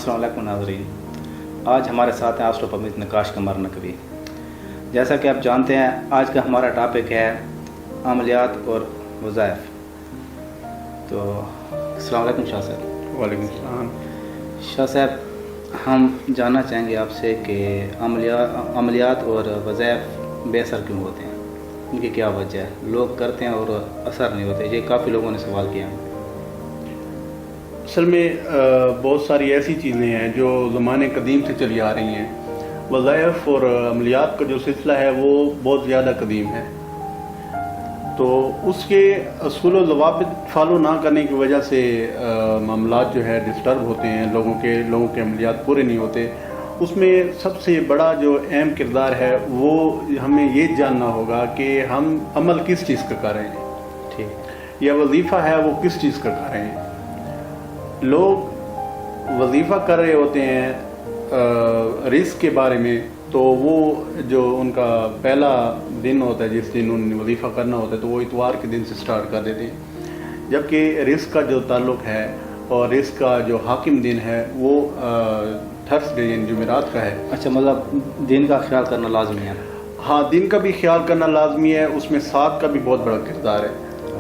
अस्सलाम वालेकुम नाज़रीन। आज हमारे साथ हैं आस्ट्रोपमित नकाश कमर नकवी। जैसा कि आप जानते हैं, आज का हमारा टॉपिक है अमलियात और वज़ाइफ। तो अस्सलाम वालेकुम शाह साहब। वालेकुम सलाम। शाह साहब, हम जानना चाहेंगे आपसे कि अमलियात और वज़ाइफ बेअसर क्यों होते हैं, इनकी क्या वजह है? लोग करते हैं और असर नहीं होते, ये काफ़ी लोगों ने सवाल किया है। असल में बहुत सारी ऐसी चीज़ें हैं जो ज़माने कदीम से चली आ रही हैं। वज़ाइफ और अमलियात का जो सिलसिला है वो बहुत ज़्यादा कदीम है, तो उसके असूल व ज़वाबित फॉलो ना करने की वजह से मामलात जो है डिस्टर्ब होते हैं, लोगों के अमलियात पूरे नहीं होते। उसमें सबसे बड़ा जो अहम किरदार है वो हमें ये जानना होगा कि हम अमल किस चीज़ का कर रहे हैं, ठीक, या वजीफ़ा है वो किस चीज़ का कर रहे हैं। लोग वजीफ़ा कर रहे होते हैं रिस्क के बारे में, तो वो जो उनका पहला दिन होता है जिस दिन उन्हें वजीफ़ा करना होता है तो वो इतवार के दिन से स्टार्ट कर देते हैं, जबकि रिस्क का जो ताल्लुक़ है और रिस्क का जो हाकिम दिन है वो थर्सडे यानी जुमेरात का है। अच्छा, मतलब दिन का ख्याल करना लाजमी है? हाँ, दिन का भी ख्याल करना लाजमी है, उसमें साथ का भी बहुत बड़ा किरदार है।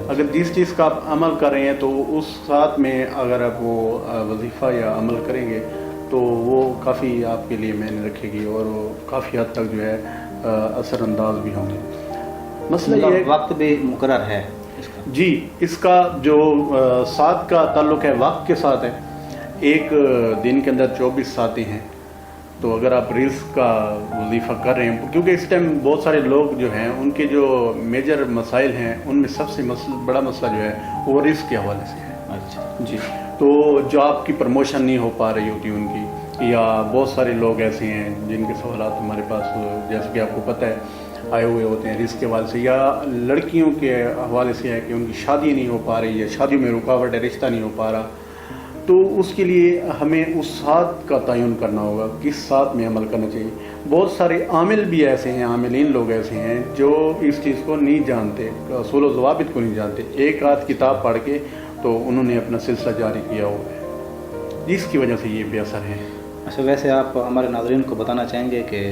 अगर जिस चीज़ का आप अमल कर रहे हैं तो उस साथ में अगर आप वो वजीफ़ा या अमल करेंगे तो वो काफ़ी आपके लिए मायने रखेगी और वो काफ़ी हद तक जो है असरअंदाज भी होंगे। मसला ये है, वक्त भी मुकर्रर है इसका? जी, इसका जो साथ का ताल्लुक़ है वक्त के साथ है। एक दिन के अंदर 24 सातें हैं, तो अगर आप रिस्क का वजीफ़ा कर रहे हैं, क्योंकि इस टाइम बहुत सारे लोग जो हैं उनके जो मेजर मसाइल हैं उनमें सबसे बड़ा मसला जो है वो रिस्क के हवाले से है। अच्छा जी, तो जॉब की प्रमोशन नहीं हो पा रही होती उनकी, या बहुत सारे लोग ऐसे हैं जिनके सवालात हमारे पास जैसे कि आपको पता है आए हुए होते हैं रिस्क के हवाले से, या लड़कियों के हवाले से है कि उनकी शादी नहीं हो पा रही है, शादी में रुकावट है, रिश्ता नहीं हो पा रहा। तो उसके लिए हमें उस साथ का तयन करना होगा, किस साथ में अमल करना चाहिए। बहुत सारे आमिल भी ऐसे हैं, आमिलीन लोग ऐसे हैं जो इस चीज़ को नहीं जानते, असूल व ज़वाबित को नहीं जानते। एक आध किताब पढ़ के तो उन्होंने अपना सिलसिला जारी किया हुआ है, जिसकी वजह से ये बेअसर है। अच्छा, वैसे आप हमारे नाज़रीन को बताना चाहेंगे कि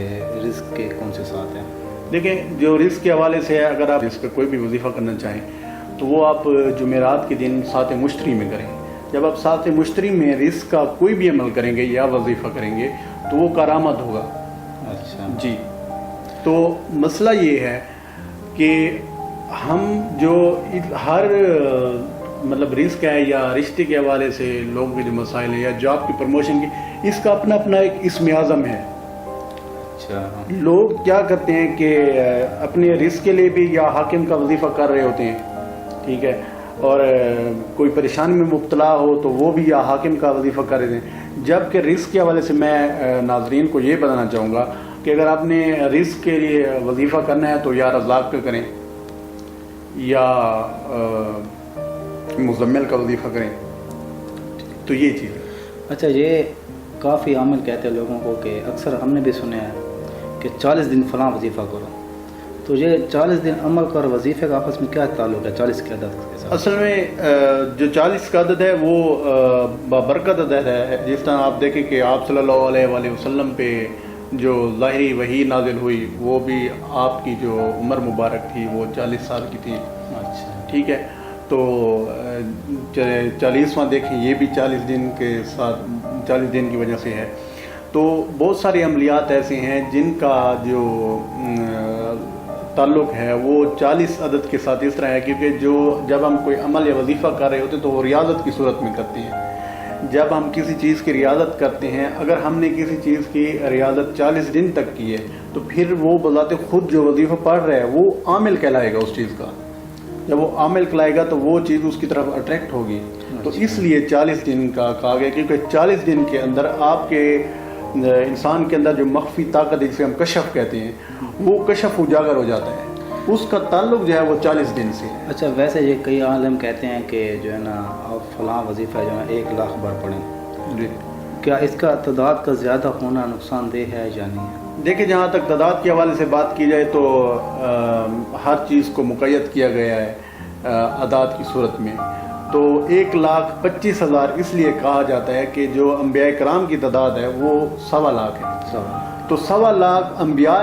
रिस्क के कौन से साथ हैं? देखें, जो रिस्क के हवाले से है, अगर आप रिस्क का कोई भी वजीफ़ा करना चाहें तो वो आप जुमेरात के दिन सात मुश्तरी में करें। जब आप साथ मुश्तरी में रिस्क का कोई भी अमल करेंगे या वजीफ़ा करेंगे तो वो करामत होगा। अच्छा जी, तो मसला ये है कि हम जो हर मतलब रिस्क है या रिश्ते के हवाले से लोगों के जो मसाइल है या जॉब की प्रमोशन की, इसका अपना अपना एक इस्म आज़म है। अच्छा, लोग क्या करते हैं कि अपने रिस्क के लिए भी या हाकिम का वजीफ़ा कर रहे होते हैं, ठीक है, और कोई परेशानी में मुब्तला हो तो वो भी या हाकिम का वजीफ़ा कर रहे हैं। जबकि रिस्क के हवाले से मैं नाज़रीन को ये बताना चाहूँगा कि अगर आपने रिस्क के लिए वजीफ़ा करना है तो या रज़ाक़ का करें या मुज़म्मिल का वजीफ़ा करें, तो ये चीज़ है। अच्छा, ये काफ़ी आमिल कहते हैं लोगों को कि अक्सर हमने भी सुने हैं कि 40 दिन फ़लाँ वजीफ़ा करो, तो ये 40 दिन अमल का और वजीफ़े का आपस में क्या ताल्लुक़ है 40 की अदद के साथ? असल में जो 40 का अदद है वो बरकत अदद है। जिस तरह आप देखें कि आप सल्लल्लाहु अलैहि वसल्लम पे जो ज़ाहिरी वही नाजिल हुई वो भी आपकी जो उम्र मुबारक थी वो 40 साल की थी। अच्छा, ठीक है, तो 40वां देखें ये भी 40 दिन के साथ 40 दिन की वजह से है। तो बहुत सारे अमलियात ऐसे हैं जिनका जो ताल्लुक़ है वो 40 अदद के साथ इस तरह है, क्योंकि जो जब हम कोई अमल या वजीफ़ा कर रहे होते हैं तो वो रियाज़त की सूरत में करते हैं। जब हम किसी चीज़ की रियाज़त करते हैं, अगर हमने किसी चीज़ की रियाज़त 40 दिन तक की है तो फिर वो बज़ाते खुद जो वजीफ़ा पढ़ रहा है वो आमिल कहलाएगा उस चीज़ का। जब वो आमिल कहलाएगा तो वो चीज़ उसकी तरफ अट्रैक्ट होगी। तो इसलिए 40 दिन का कहा गया, क्योंकि 40 दिन के अंदर आपके इंसान के अंदर जो मख्फी ताकत है जिसे हम कशफ कहते हैं वो कशफ उजागर हो जाता है, उसका ताल्लुक जो है वो 40 दिन से है। अच्छा, वैसे ये कई आलम कहते हैं कि जो है ना आप फ़लाँ वजीफ़ा जो है 1 लाख बार पढ़ें, जी, क्या इसका तादाद का ज़्यादा होना नुकसानदेह है या नहीं है? देखिए, जहाँ तक तादाद के हवाले से बात की जाए तो हर चीज़ को मुक़य्यद किया गया है अदाद की सूरत में। तो تو 1,25,000 اس لیے کہا جاتا ہے کہ جو انبیاء کرام کی تعداد ہے وہ 1.25 لاکھ ہے. تو 1.25 لاکھ انبیاء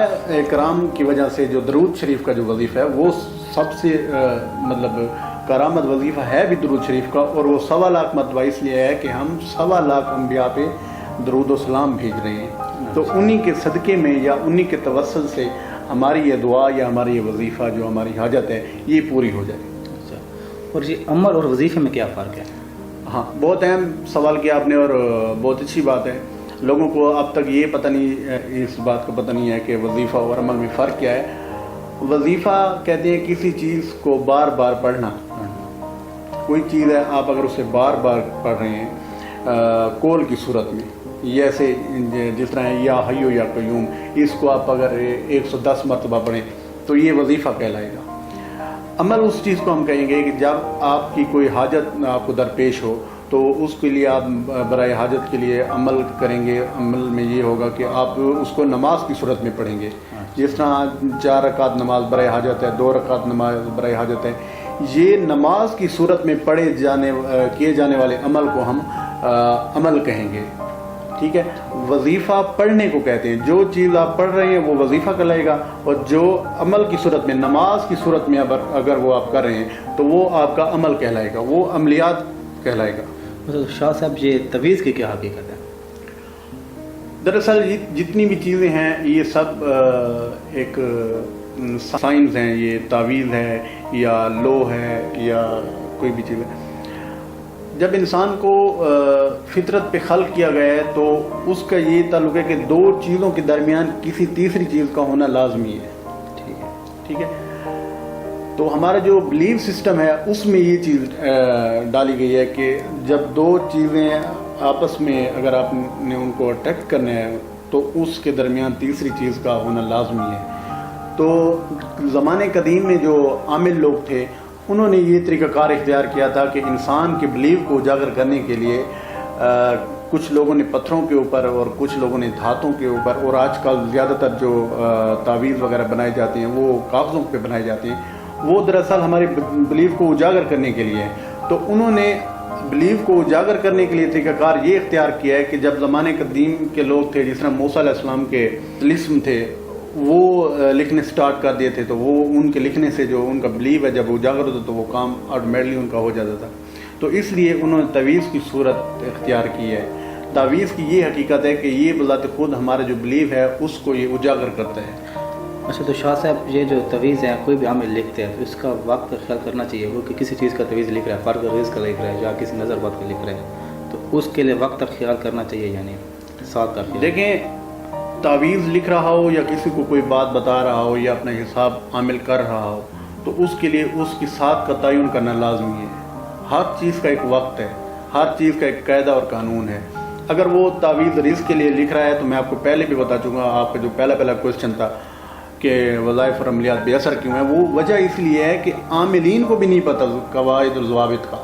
کرام کی وجہ سے جو درود شریف کا جو وظیفہ ہے وہ سب سے مطلب کارآمد وظیفہ ہے بھی درود شریف کا, اور وہ 1.25 لاکھ مرتبہ اس لیے ہے کہ ہم 1.25 لاکھ انبیاء پہ درود و سلام بھیج رہے ہیں. تو انہی کے صدقے میں یا انہی کے توسل سے ہماری یہ دعا یا ہماری یہ وظیفہ جو ہماری حاجت ہے یہ پوری ہو جائے. اچھا, اور جی عمل اور وظیفے میں کیا فرق ہے؟ ہاں, بہت اہم سوال کیا آپ نے اور بہت اچھی بات ہے. لوگوں کو اب تک یہ پتہ نہیں, اس بات کو پتہ نہیں ہے کہ وظیفہ اور عمل میں فرق کیا ہے. وظیفہ کہتے ہیں کسی چیز کو بار بار پڑھنا. کوئی چیز ہے, آپ اگر اسے بار بار پڑھ رہے ہیں قول کی صورت میں, جیسے جس طرح یا حیو یا قیوم, اس کو آپ اگر 110 مرتبہ پڑھیں تو یہ وظیفہ کہلائے گا. عمل اس چیز کو ہم کہیں گے کہ جب آپ کی کوئی حاجت آپ کو درپیش ہو تو اس کے لیے آپ برائے حاجت کے لیے عمل کریں گے. عمل میں یہ ہوگا کہ آپ اس کو نماز کی صورت میں پڑھیں گے. جس طرح 4 رکعت نماز برائے حاجت ہے, 2 رکعت نماز برائے حاجت ہے, یہ نماز کی صورت میں کیے جانے والے عمل کو ہم عمل کہیں گے. ٹھیک ہے, وظیفہ پڑھنے کو کہتے ہیں. جو چیز آپ پڑھ رہے ہیں وہ وظیفہ کہلائے گا, اور جو عمل کی صورت میں نماز کی صورت میں اگر وہ آپ کر رہے ہیں تو وہ آپ کا عمل کہلائے گا, وہ عملیات کہلائے گا. شاہ صاحب یہ تعویذ کی کیا حقیقت ہے؟ دراصل جتنی بھی چیزیں ہیں یہ سب ایک سائنس ہیں. یہ تعویذ ہے یا لو ہے یا کوئی بھی چیز ہے. جب انسان کو فطرت پہ خلق کیا گیا ہے تو اس کا یہ تعلق ہے کہ 2 چیزوں کے درمیان کسی تیسری چیز کا ہونا لازمی ہے. ٹھیک ہے, تو ہمارا جو بلیف سسٹم ہے اس میں یہ چیز ڈالی گئی ہے کہ جب 2 چیزیں آپس میں اگر آپ نے ان کو اٹریکٹ کرنا ہے تو اس کے درمیان تیسری چیز کا ہونا لازمی ہے. تو زمانے قدیم میں جو عامل لوگ تھے انہوں نے یہ طریقہ کار اختیار کیا تھا کہ انسان کے بلیف کو اجاگر کرنے کے لیے کچھ لوگوں نے پتھروں کے اوپر اور کچھ لوگوں نے دھاتوں کے اوپر, اور آج کل زیادہ تر جو تعویذ وغیرہ بنائے جاتے ہیں وہ کاغذوں پہ بنائے جاتے ہیں, وہ دراصل ہمارے بلیف کو اجاگر کرنے کے لیے ہے. تو انہوں نے بلیف کو اجاگر کرنے کے لیے طریقہ کار یہ اختیار کیا ہے کہ جب زمانے قدیم کے لوگ تھے, جس طرح موسیٰ علیہ السلام کے طلسم تھے, وہ لکھنے سٹارٹ کر دیے تھے, تو وہ ان کے لکھنے سے جو ان کا بلیف ہے جب اجاگر ہوتا تو وہ کام آٹومیٹلی ان کا ہو جاتا تھا. تو اس لیے انہوں نے تعویذ کی صورت اختیار کی ہے. تعویذ کی یہ حقیقت ہے کہ یہ بذات خود ہمارا جو بلیف ہے اس کو یہ اجاگر کرتا ہے. اچھا, تو شاہ صاحب یہ جو تعویذ ہے کوئی بھی عامل لکھتے ہیں تو اس کا وقت کا خیال کرنا چاہیے. وہ کہ کسی چیز کا تعویذ لکھ رہا ہے, فرق رزق کا لکھ رہا ہے یا کسی نظر بات کا لکھ رہا ہے, تو اس کے لیے وقت کا خیال کرنا چاہیے, یعنی ساتھ کا خیال. دیکھیں, تعویذ لکھ رہا ہو یا کسی کو کوئی بات بتا رہا ہو یا اپنا حساب عامل کر رہا ہو تو اس کے لیے اس کی ساتھ کا تعین کرنا لازمی ہے. ہر چیز کا ایک وقت ہے, ہر چیز کا ایک قاعدہ اور قانون ہے. اگر وہ تعویذ رزق کے لیے لکھ رہا ہے تو میں آپ کو پہلے بھی بتا چکا, آپ کا جو پہلا کویشچن تھا کہ وظائف اور عملیات بے اثر کیوں ہیں, وہ وجہ اس لیے ہے کہ عاملین کو بھی نہیں پتہ قواعد اور ضوابط کا.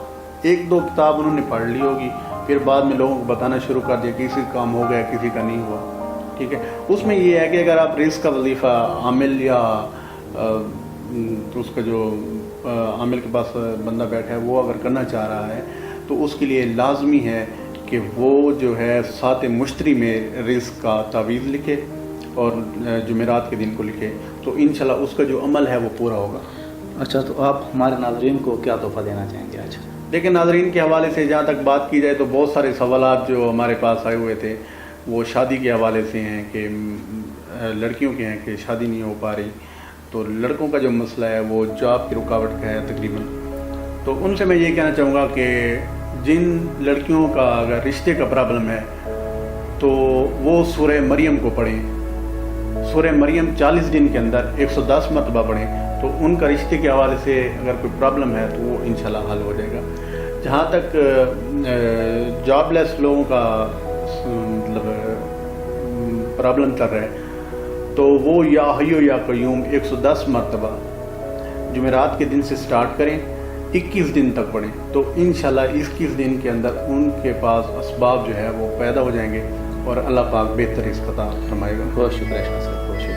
1-2 کتاب انہوں نے پڑھ لی ہوگی, پھر بعد میں لوگوں کو بتانا شروع کر دیا کسی کا کام ہو گیا کسی کا نہیں ہوا. ٹھیک ہے, اس میں یہ ہے کہ اگر آپ رزق کا وظیفہ عامل یا اس کا جو عامل کے پاس بندہ بیٹھا ہے وہ اگر کرنا چاہ رہا ہے تو اس کے لیے لازمی ہے کہ وہ جو ہے 7 مشتری میں رزق کا تعویذ لکھے اور جمعرات کے دن کو لکھے, تو انشاءاللہ اس کا جو عمل ہے وہ پورا ہوگا. اچھا, تو آپ ہمارے ناظرین کو کیا تحفہ دینا چاہیں گے آج؟ دیکھیں, ناظرین کے حوالے سے جہاں تک بات کی جائے تو بہت سارے سوالات جو ہمارے پاس آئے ہوئے تھے وہ شادی کے حوالے سے ہیں کہ لڑکیوں کے ہیں کہ شادی نہیں ہو پا رہی, تو لڑکوں کا جو مسئلہ ہے وہ جاب کی رکاوٹ کا ہے تقریباً. تو ان سے میں یہ کہنا چاہوں گا کہ جن لڑکیوں کا اگر رشتے کا پرابلم ہے تو وہ سورہ مریم کو پڑھیں. سورہ مریم 40 دن کے اندر 110 مرتبہ پڑھیں تو ان کا رشتے کے حوالے سے اگر کوئی پرابلم ہے تو وہ انشاءاللہ حل ہو جائے گا. جہاں تک جاب لیس لوگوں کا مطلب پرابلم چل رہا ہے تو وہ یا حیو یا قیوم 110 مرتبہ جمعرات کے دن سے سٹارٹ کریں, 21 دن تک پڑھیں, تو انشاءاللہ 21 دن کے اندر ان کے پاس اسباب جو ہے وہ پیدا ہو جائیں گے اور اللہ پاک بہتر رزق عطا فرمائے گا. بہت شکریہ.